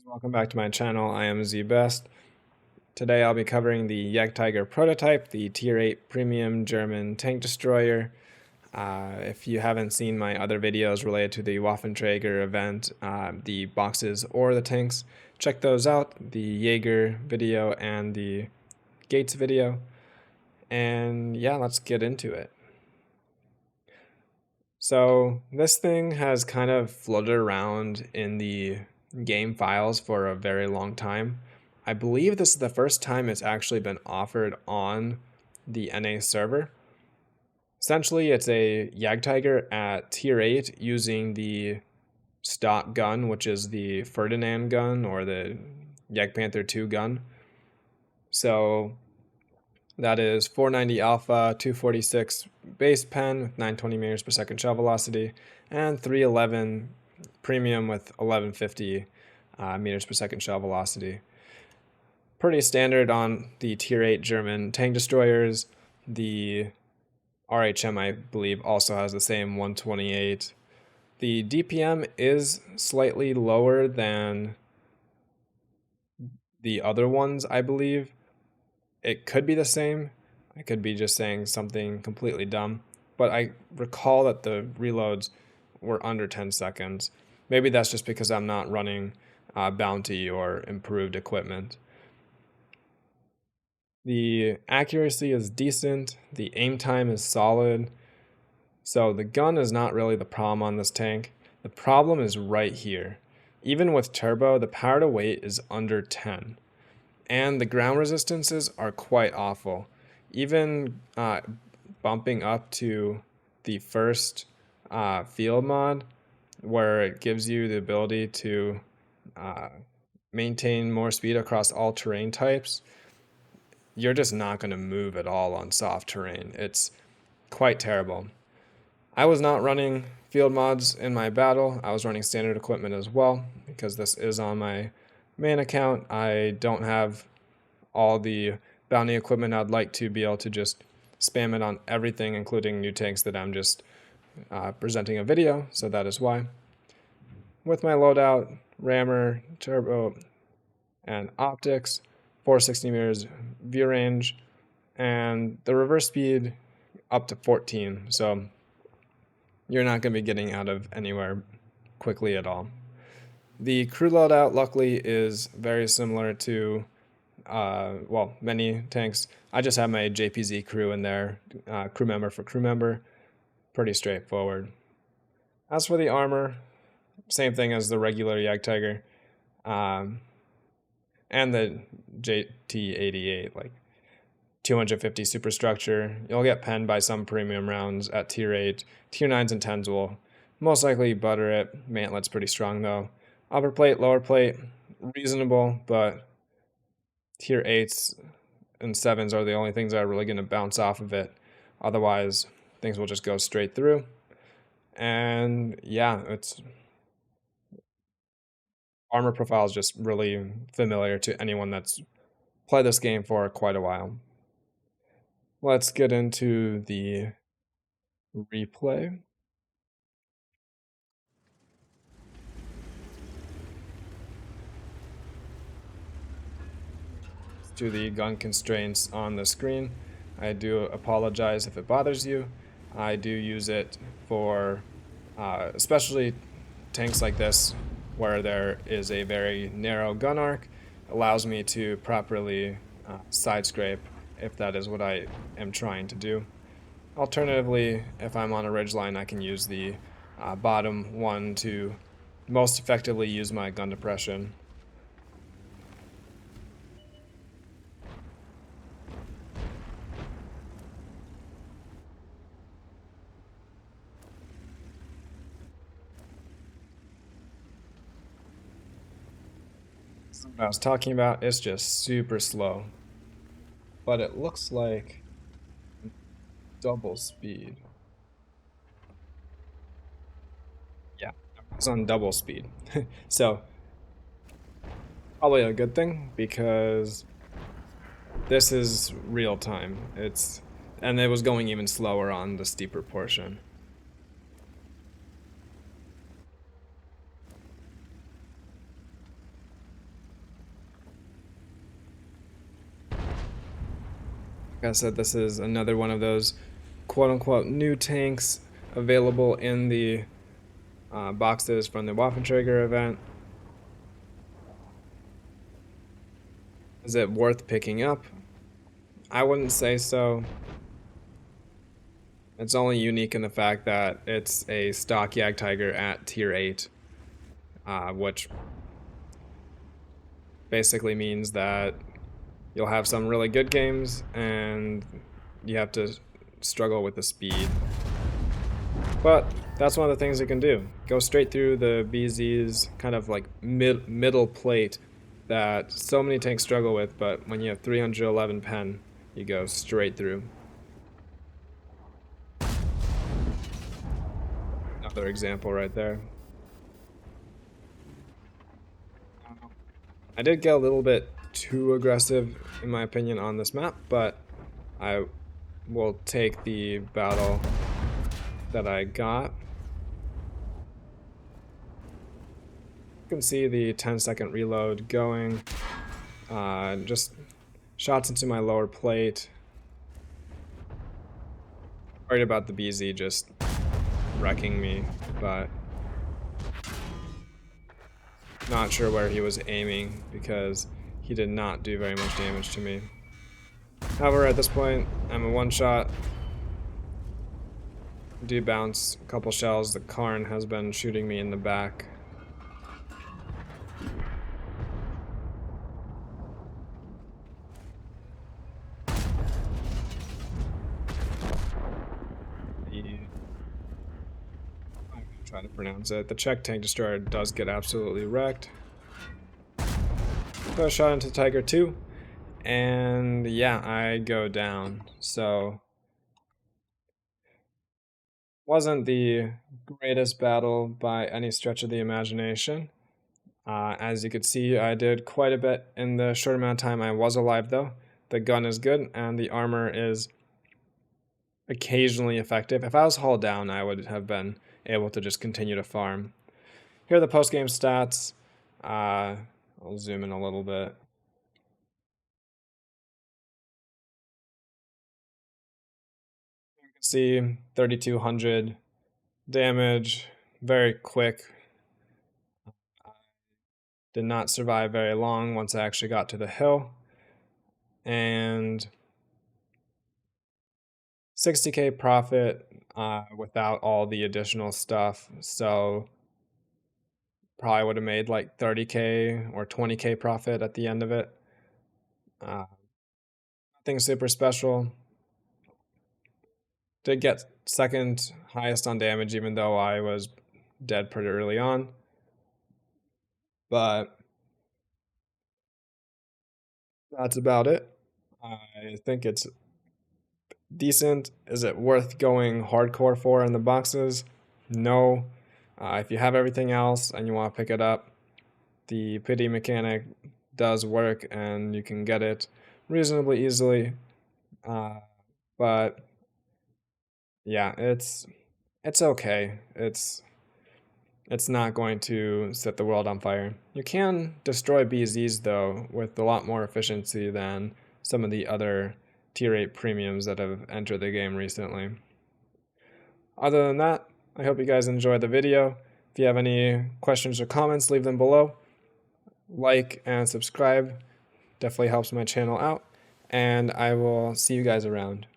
Welcome back to my channel. I am ZBest. Today I'll be covering the Jagdtiger Prototype, the Tier 8 Premium German Tank Destroyer. If you haven't seen my other videos related to the Waffenträger event, the boxes or the tanks, check those out, the Jaeger video and the Gates video. And yeah, let's get into it. So this thing has kind of floated around in the game files for a very long time. I believe this is the first time it's actually been offered on the NA server. Essentially, it's a Jagdtiger at tier 8 using the stock gun, which is the Ferdinand gun or the Jagdpanther 2 gun. So that is 490 alpha, 246 base pen with 920 meters per second shell velocity, and 311 premium with 1150 meters per second shell velocity. Pretty standard on the tier 8 German tank destroyers. The RHM, I believe, also has the same 128. The DPM is slightly lower than the other ones, I believe. It could be the same. I could be just saying something completely dumb. But I recall that the reloads were under 10 seconds. Maybe that's just because I'm not running bounty or improved equipment. The accuracy is decent. The aim time is solid. So the gun is not really the problem on this tank. The problem is right here. Even with turbo, the power to weight is under 10. And the ground resistances are quite awful. Even bumping up to the first field mod, where it gives you the ability to maintain more speed across all terrain types, you're just not going to move at all on soft terrain. It's quite terrible. I was not running field mods in my battle. I was running standard equipment as well, because this is on my main account. I don't have all the bounty equipment. I'd like to be able to just spam it on everything, including new tanks that I'm just presenting a video, so that is why. With my loadout, rammer, turbo, and optics, 460 meters view range, and the reverse speed up to 14, so you're not going to be getting out of anywhere quickly at all. The crew loadout, luckily, is very similar to many tanks. I just have my JPZ crew in there, crew member for crew member. Pretty straightforward. As for the armor, same thing as the regular Jagdtiger, and the JT88, like 250 superstructure. You'll get penned by some premium rounds at tier 8. Tier 9s and 10s will most likely butter it. Mantlet's pretty strong though. Upper plate, lower plate, reasonable, but tier 8s and 7s are the only things that are really going to bounce off of it. Otherwise, things will just go straight through. And yeah, its armor profile is just really familiar to anyone that's played this game for quite a while. Let's get into the replay. To the gun constraints on the screen. I do apologize if it bothers you. I do use it for especially tanks like this where there is a very narrow gun arc. Allows me to properly side scrape if that is what I am trying to do. Alternatively, if I'm on a ridgeline, I can use the bottom one to most effectively use my gun depression. What I was talking about, it's just super slow. But it looks like double speed. Yeah, it's on double speed. So, probably a good thing because this is real time. And it was going even slower on the steeper portion. Like I said, this is another one of those quote-unquote new tanks available in the boxes from the Waffenträger event. Is it worth picking up? I wouldn't say so. It's only unique in the fact that it's a stock Jagdtiger at tier 8, which basically means that you'll have some really good games and you have to struggle with the speed. But that's one of the things you can do. Go straight through the BZ's kind of like middle plate that so many tanks struggle with, but when you have 311 pen, you go straight through. Another example right there. I did get a little bit too aggressive, in my opinion, on this map, but I will take the battle that I got. You can see the 10-second reload going. Just shots into my lower plate. Worried about the BZ just wrecking me, but not sure where he was aiming because he did not do very much damage to me. However, at this point, I'm a one-shot. Do bounce a couple shells. The Karn has been shooting me in the back. I'm gonna try to pronounce it. The Czech tank destroyer does get absolutely wrecked. Put a shot into Tiger 2, and yeah, I go down. So wasn't the greatest battle by any stretch of the imagination. As you could see, I did quite a bit in the short amount of time I was alive, though. The gun is good, and the armor is occasionally effective. If I was hauled down, I would have been able to just continue to farm. Here are the post-game stats. I'll zoom in a little bit. You can see 3,200 damage, very quick. Did not survive very long once I actually got to the hill. And 60k profit without all the additional stuff. So probably would have made like 30k or 20k profit at the end of it. Nothing super special. Did get second highest on damage even though I was dead pretty early on. But that's about it. I think it's decent. Is it worth going hardcore for in the boxes? No. If you have everything else and you want to pick it up, the pity mechanic does work and you can get it reasonably easily. But yeah, it's okay. It's not going to set the world on fire. You can destroy BZs though with a lot more efficiency than some of the other tier 8 premiums that have entered the game recently. Other than that, I hope you guys enjoyed the video. If you have any questions or comments, leave them below. Like and subscribe. Definitely helps my channel out. And I will see you guys around.